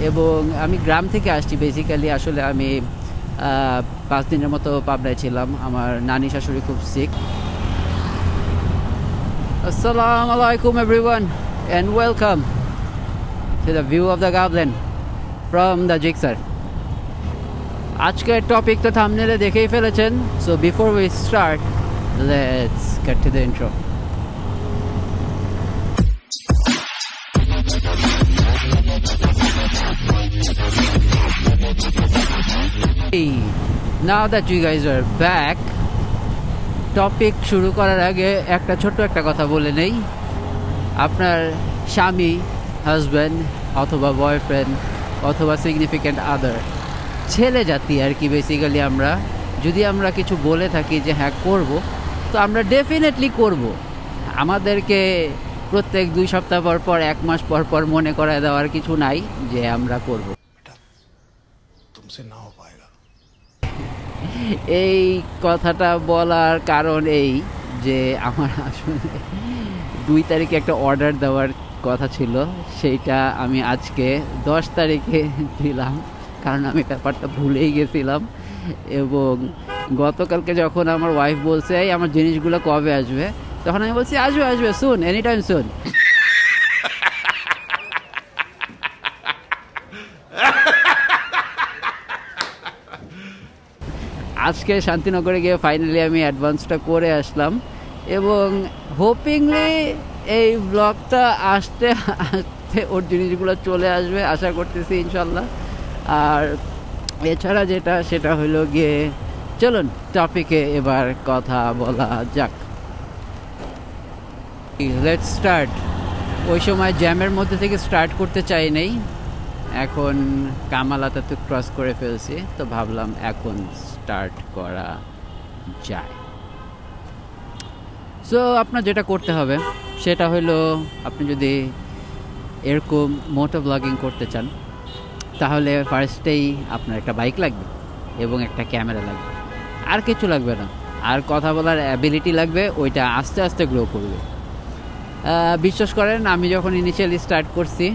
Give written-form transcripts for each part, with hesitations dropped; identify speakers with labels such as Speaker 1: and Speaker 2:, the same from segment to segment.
Speaker 1: এবং আমি গ্রাম থেকে আসছি বেসিক্যালি। আসলে আমি 5 দিনের মতো পাবনায় ছিলাম, আমার নানি শাশুড়ি খুব সিক। আসসালামু আলাইকুম everyone and welcome to the view of the Goblin from the Jigsaw. আজকের টপিক তো থাম্বনেলে দেখেই ফেলেছেন, so before we start let's get to the intro. Now that you guys are back, topic শুরু করার আগে ছোট্ট একটা কথা বলে নেই। আপনার স্বামী, হাজব্যান্ড অথবা বয়ফ্রেন্ড অথবা সিগনিফিক্যান্ট আদার, ছেলে জাতি আর কি বেসিক্যালি, আমরা যদি আমরা কিছু বলে থাকি যে হ্যাঁ করব, তো আমরা ডেফিনেটলি করব। আমাদেরকে প্রত্যেক 2 সপ্তাহ পর পর 1 মাস পর পর মনে করায় দেওয়ার কিছু নাই যে আমরা করব। এই কথাটা বলার কারণ এই যে আমার আসলে 2 তারিখে একটা অর্ডার দেওয়ার কথা ছিল, সেইটা আমি আজকে 10 তারিখে দিলাম, কারণ আমি ব্যাপারটা ভুলেই গেছিলাম। এবং গতকালকে যখন আমার ওয়াইফ বলছে এই আমার জিনিসগুলো কবে আসবে, তখন আমি বলছি আসবে সুন, এনি টাইম সুন। আজকে শান্তিনগরে গিয়ে ফাইনালি আমি অ্যাডভান্সটা করে আসলাম এবং হোপিংলি এই ব্লগটা আসতে আসতে ওর জিনিসগুলো চলে আসবে আশা করতেছি ইনশাল্লাহ। আর এছাড়া সেটা হলো গিয়ে, চলুন টপিকে এবার কথা বলা যাক। Let's start. ওই সময় জ্যামের মধ্যে থেকে স্টার্ট করতে চাই নাই, এখন কামালাতে তো ক্রস করে ফেলছি, তো ভাবলাম এখন স্টার্ট করা যায়। সো আপনার যেটা করতে হবে সেটা হলো, আপনি যদি এরকম মোটো ব্লগিং করতে চান তাহলে ফার্স্টেই আপনার একটা বাইক লাগবে এবং একটা ক্যামেরা লাগবে, আর কিছু লাগবে না। আর কথা বলার অ্যাবিলিটি লাগবে, ওইটা আস্তে আস্তে গ্রো করবে। বিশ্বাস করেন, আমি যখন ইনিশিয়ালি স্টার্ট করছি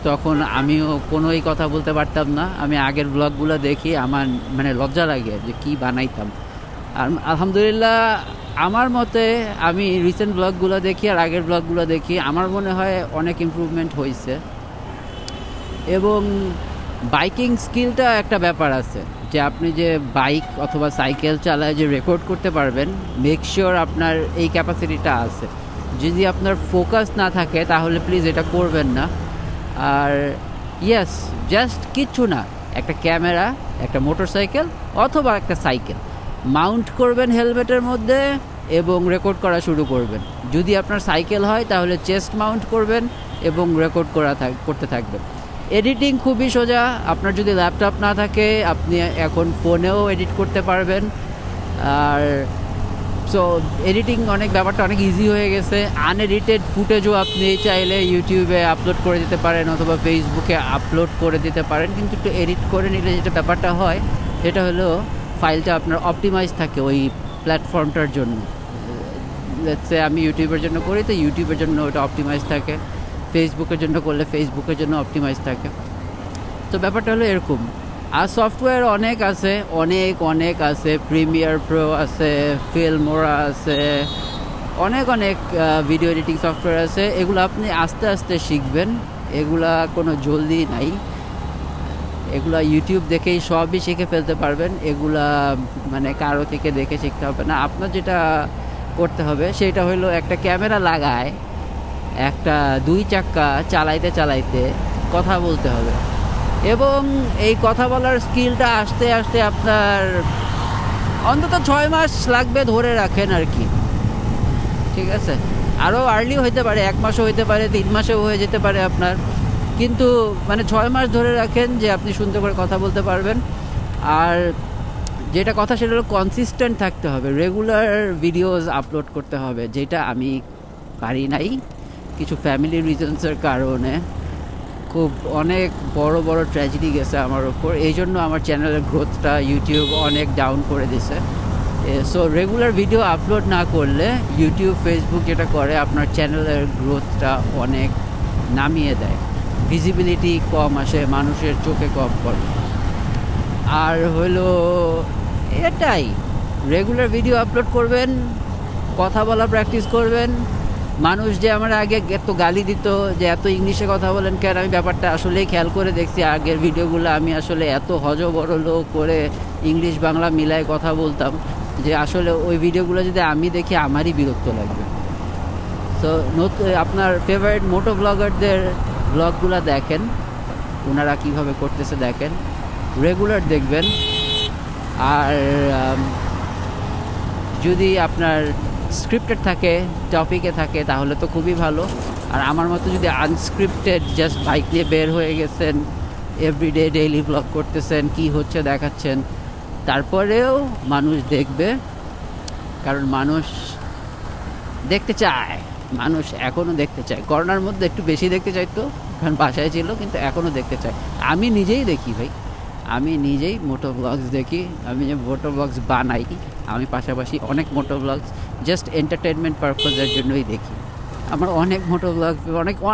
Speaker 1: তখন আমিও কোনোই কথা বলতে পারতাম না। আমি আগের ব্লগগুলো দেখি আমার মানে লজ্জা লাগে যে কি বানাইতাম। আর আলহামদুলিল্লাহ আমার মতে আমি রিসেন্ট ব্লগগুলো দেখি আর আগের ব্লগগুলো দেখি, আমার মনে হয় অনেক ইমপ্রুভমেন্ট হয়েছে। এবং বাইকিং স্কিলটা একটা ব্যাপার আছে যে আপনি যে বাইক অথবা সাইকেল চালায় যে রেকর্ড করতে পারবেন, মেক শিওর আপনার এই ক্যাপাসিটিটা আছে। যদি আপনার ফোকাস না থাকে তাহলে প্লিজ এটা করবেন না। আর ইয়েস, জাস্ট কিচ্ছু না, একটা ক্যামেরা, একটা মোটরসাইকেল অথবা একটা সাইকেল মাউন্ট করবেন হেলমেটের মধ্যে এবং রেকর্ড করা শুরু করবেন। যদি আপনার সাইকেল হয় তাহলে চেস্ট মাউন্ট করবেন এবং রেকর্ড করতে থাকবেন। এডিটিং খুবই সোজা। আপনার যদি ল্যাপটপ না থাকে আপনি এখন ফোনেও এডিট করতে পারবেন। আর সো এডিটিং ব্যাপারটা অনেক ইজি হয়ে গেছে। আনএডিটেড ফুটেজও আপনি চাইলে ইউটিউবে আপলোড করে দিতে পারেন অথবা ফেসবুকে আপলোড করে দিতে পারেন, কিন্তু একটু এডিট করে নিলে যেটা ব্যাপারটা হয় সেটা হলো ফাইলটা আপনার অপটিমাইজ থাকে ওই প্ল্যাটফর্মটার জন্য। লেটস সে আমি ইউটিউবের জন্য করি, তো ইউটিউবের জন্য ওটা অপটিমাইজ থাকে, ফেসবুকের জন্য করলে ফেসবুকের জন্য অপটিমাইজ থাকে। তো ব্যাপারটা হলো এরকম। আর সফটওয়্যার অনেক আছে, প্রিমিয়ার প্রো আছে, ফিল্মোরা আছে, অনেক ভিডিও এডিটিং সফটওয়্যার আছে। এগুলো আপনি আস্তে আস্তে শিখবেন, এগুলা কোনো জলদি নাই। এগুলা ইউটিউব দেখেই সবই শিখে ফেলতে পারবেন। এগুলা মানে কারো থেকে দেখে শিখতে হবে না। আপনার যেটা করতে হবে সেটা হলো একটা ক্যামেরা লাগায় একটা 2 চাক্কা চালাইতে কথা বলতে হবে। এবং এই কথা বলার স্কিলটা আস্তে আস্তে আপনার অন্তত 6 মাস লাগবে ধরে রাখেন আর কি, ঠিক আছে? আরও আর্লি হইতে পারে, 1 মাসও হইতে পারে, 3 মাসেও হয়ে যেতে পারে আপনার, কিন্তু মানে 6 মাস ধরে রাখেন যে আপনি সুন্দর করে কথা বলতে পারবেন। আর যেটা কথা সেটা হলো কনসিস্টেন্ট থাকতে হবে, রেগুলার ভিডিওস আপলোড করতে হবে, যেটা আমি পারি নাই কিছু ফ্যামিলি রিজনসের কারণে। খুব অনেক বড় ট্র্যাজেডি গেছে আমার ওপর, এই জন্য আমার চ্যানেলের গ্রোথটা ইউটিউব অনেক ডাউন করে দিছে। সো রেগুলার ভিডিও আপলোড না করলে ইউটিউব ফেসবুক যেটা করে আপনার চ্যানেলের গ্রোথটা অনেক নামিয়ে দেয়। ভিজিবিলিটি কম আসে, মানুষের চোখে কম পড়ে। আর হলো এটাই, রেগুলার ভিডিও আপলোড করবেন, কথা বলা প্র্যাকটিস করবেন। মানুষ যে আমার আগে এত গালি দিত যে এত ইংলিশে কথা বলেন কেন, আমি ব্যাপারটা আসলেই খেয়াল করে দেখছি। আগের ভিডিওগুলো আমি আসলে এত হজবরল করে ইংলিশ বাংলা মিলায় কথা বলতাম যে আসলে ওই ভিডিওগুলো যদি আমি দেখি আমারই বিরক্ত লাগবে। তো আপনার ফেভারিট মোটো ব্লগারদের ব্লগগুলো দেখেন, ওনারা কীভাবে করতেছে দেখেন, রেগুলার দেখবেন। আর যদি আপনার স্ক্রিপ্টেড থাকে, টপিকে থাকে, তাহলে তো খুবই ভালো। আর আমার মতো যদি আনস্ক্রিপ্টেড, জাস্ট বাইক নিয়ে বের হয়ে গেছেন, এভরিডে ডেইলি ব্লগ করতেছেন, কি হচ্ছে দেখাচ্ছেন, তারপরেও মানুষ দেখবে। কারণ মানুষ দেখতে চায়, মানুষ এখনও দেখতে চায়। করোনার মধ্যে একটু বেশি দেখতে চাইতো, কারণ বাসায় ছিল, কিন্তু এখনও দেখতে চায়। আমি নিজেই দেখি ভাই, আমি নিজেই মোটো ব্লগস দেখি। আমি যে মোটো ব্লগস বানাই, আমি পাশাপাশি অনেক মোটো ব্লগস জাস্ট এন্টারটেনমেন্ট পারপাসের জন্যই দেখি। আমার অনেক মোটো ব্লগ,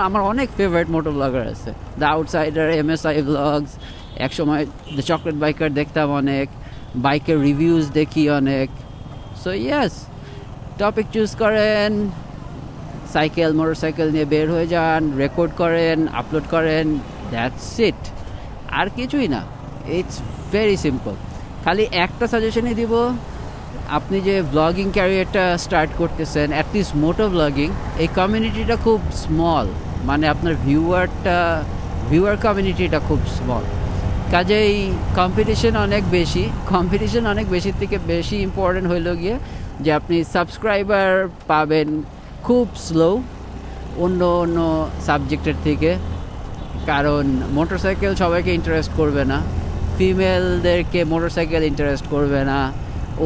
Speaker 1: আমার অনেক ফেভারিট মোটো ব্লগার আছে। দ্য আউটসাইডার, MSI ব্লগস, একসময় দ্য চকলেট বাইকার দেখতাম অনেক, বাইকের রিভিউজ দেখি অনেক। সো ইয়েস, টপিক চুজ করেন, সাইকেল মোটরসাইকেল নিয়ে বের হয়ে যান, রেকর্ড করেন, আপলোড করেন, দ্যাটস ইট। আর কিছুই না, ইটস ভেরি সিম্পল। খালি একটা সাজেশনই দিব, আপনি যে ব্লগিং ক্যারিয়ারটা স্টার্ট করতেছেন, অ্যাটলিস্ট মোটো ব্লগিং, এই কমিউনিটিটা খুব স্মল, মানে আপনার ভিউয়ার কমিউনিটিটা খুব স্মল। কাজেই কম্পিটিশন অনেক বেশির থেকে বেশি ইম্পর্টেন্ট হইল গিয়ে যে আপনি সাবস্ক্রাইবার পাবেন খুব স্লো অন্য সাবজেক্টের থেকে। কারণ মোটরসাইকেল সবাইকে ইন্টারেস্ট করবে না, ফিমেলদেরকে মোটরসাইকেল ইন্টারেস্ট করবে না,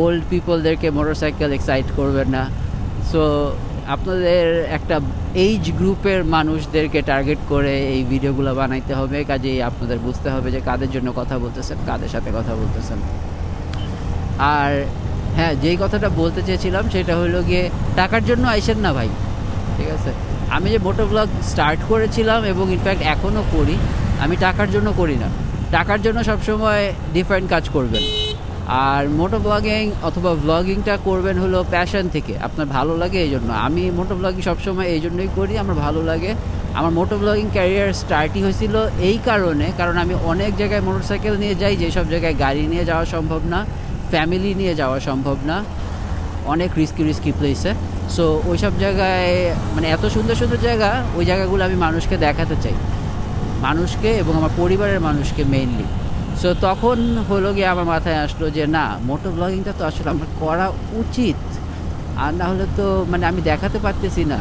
Speaker 1: ওল্ড পিপলদেরকে মোটরসাইকেল এক্সাইট করবে না। সো আপনাদের একটা এইজ গ্রুপের মানুষদেরকে টার্গেট করে এই ভিডিওগুলো বানাইতে হবে। কাজেই আপনাদের বুঝতে হবে যে কাদের জন্য কথা বলতেছেন, কাদের সাথে কথা বলতেছেন। আর হ্যাঁ, যেই কথাটা বলতে চেয়েছিলাম সেটা হলো গিয়ে, টাকার জন্য আইসেন না ভাই, ঠিক আছে? আমি যে মোটো ব্লগ স্টার্ট করেছিলাম এবং ইনফ্যাক্ট এখনও করি, আমি টাকার জন্য করি না। টাকার জন্য সবসময় ডিফারেন্ট কাজ করবেন। আর মোটো ব্লগিং অথবা ব্লগিংটা করবেন হলো প্যাশন থেকে, আপনার ভালো লাগে এই জন্য। আমি মোটো ব্লগিং সবসময় এই জন্যই করি, আমার ভালো লাগে। আমার মোটো ব্লগিং ক্যারিয়ার স্টার্টই হয়েছিল এই কারণ আমি অনেক জায়গায় মোটরসাইকেল নিয়ে যাই, যেসব জায়গায় গাড়ি নিয়ে যাওয়া সম্ভব না, ফ্যামিলি নিয়ে যাওয়া সম্ভব না, অনেক রিস্কি প্লেসে। সো ওই সব জায়গায়, মানে এত সুন্দর সুন্দর জায়গা, ওই জায়গাগুলো আমি মানুষকে দেখাতে চাই, মানুষকে এবং আমার পরিবারের মানুষকে মেইনলি। সো তখন হলো গিয়ে আমার মাথায় আসলো যে না, মোটো ব্লগিংটা তো আসলে আমার করা উচিত। আর না হলে তো মানে আমি দেখাতে পারতেছি না,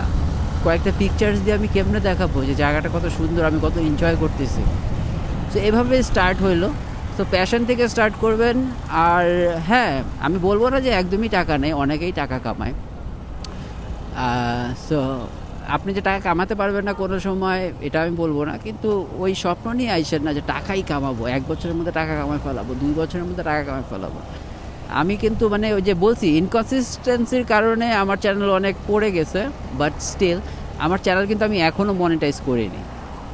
Speaker 1: কয়েকটা পিকচার্স দিয়ে আমি কেমনে দেখাবো যে জায়গাটা কত সুন্দর, আমি কত এনজয় করতেছি। সো এভাবে স্টার্ট হইলো। তো প্যাশন থেকে স্টার্ট করবেন। আর হ্যাঁ, আমি বলবো না যে একদমই টাকা নেই, অনেকেই টাকা কামায়। সো আপনি যে টাকা কামাতে পারবেন না কোনো সময়, এটা আমি বলবো না, কিন্তু ওই স্বপ্ন নিয়ে আইসেন না যে টাকাই কামাবো, 1 বছরের মধ্যে টাকা কামাই ফেলাবো, 2 বছরের মধ্যে টাকা কামাই ফেলাবো। আমি কিন্তু মানে ওই যে বলছি, ইনকনসিস্টেন্সির কারণে আমার চ্যানেল অনেক পড়ে গেছে, বাট স্টিল আমার চ্যানেল কিন্তু আমি এখনও মনিটাইজ করিনি,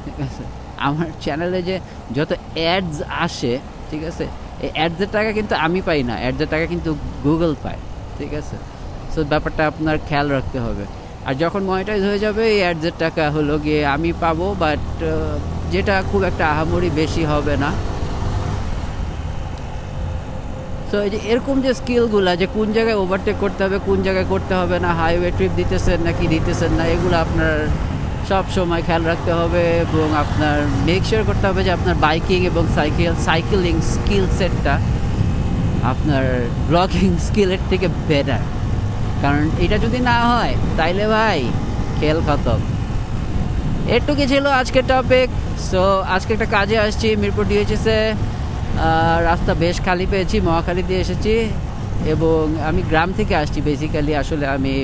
Speaker 1: ঠিক আছে? আমার চ্যানেলে যে যত অ্যাডস আসে, ঠিক আছে, এই অ্যাডসের টাকা কিন্তু আমি পাই না, অ্যাডসের টাকা কিন্তু গুগল পায়, ঠিক আছে? সো ব্যাপারটা আপনার খেয়াল রাখতে হবে। আর যখন মনিটাইজ হয়ে যাবে, এই অ্যাডসের টাকা হলো গিয়ে আমি পাবো, বাট যেটা খুব একটা আহামরি বেশি হবে না। সো এই যে এরকম যে স্কিলগুলো, যে কোন জায়গায় ওভারটেক করতে হবে, কোন জায়গায় করতে হবে না, হাইওয়ে ট্রিপ দিতেছেন নাকি দিতেছেন না, এগুলো আপনার সব সময় খেয়াল রাখতে হবে। এবং আপনার মেক শিওর করতে হবে যে আপনার বাইকিং এবং সাইকেলিং স্কিল সেটটা আপনার ব্লগিং স্কিলের থেকে বেটার। কারণ এটা যদি না হয় তাইলে ভাই খেল খতম। এটুকু ছিল আজকের টপিক। সো আজকে একটা কাজে আসছি মিরপুর ডিএইচএসে, রাস্তা বেশ খালি পেয়েছি, মহাখালী দিয়ে এসেছি এবং আমি গ্রাম থেকে আসছি বেসিক্যালি। আসলে আমি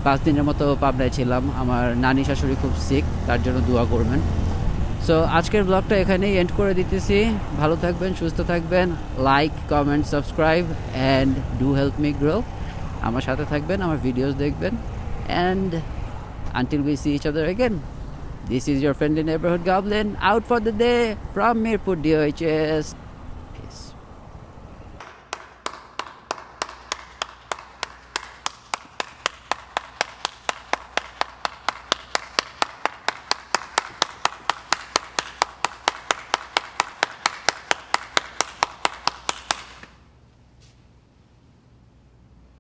Speaker 1: 5 দিনের মতো পাবনায় ছিলাম, আমার নানি শাশুড়ি খুব সিক, তার জন্য দোয়া করবেন। সো আজকের ব্লগটা এখানেই এন্ড করে দিতেছি। ভালো থাকবেন, সুস্থ থাকবেন, like comment subscribe and do help me grow. আমার সাথে থাকবেন, আমার ভিডিওস দেখবেন, and until we see each other again, This is your friendly neighborhood goblin out for the day from Mirpur DOHS.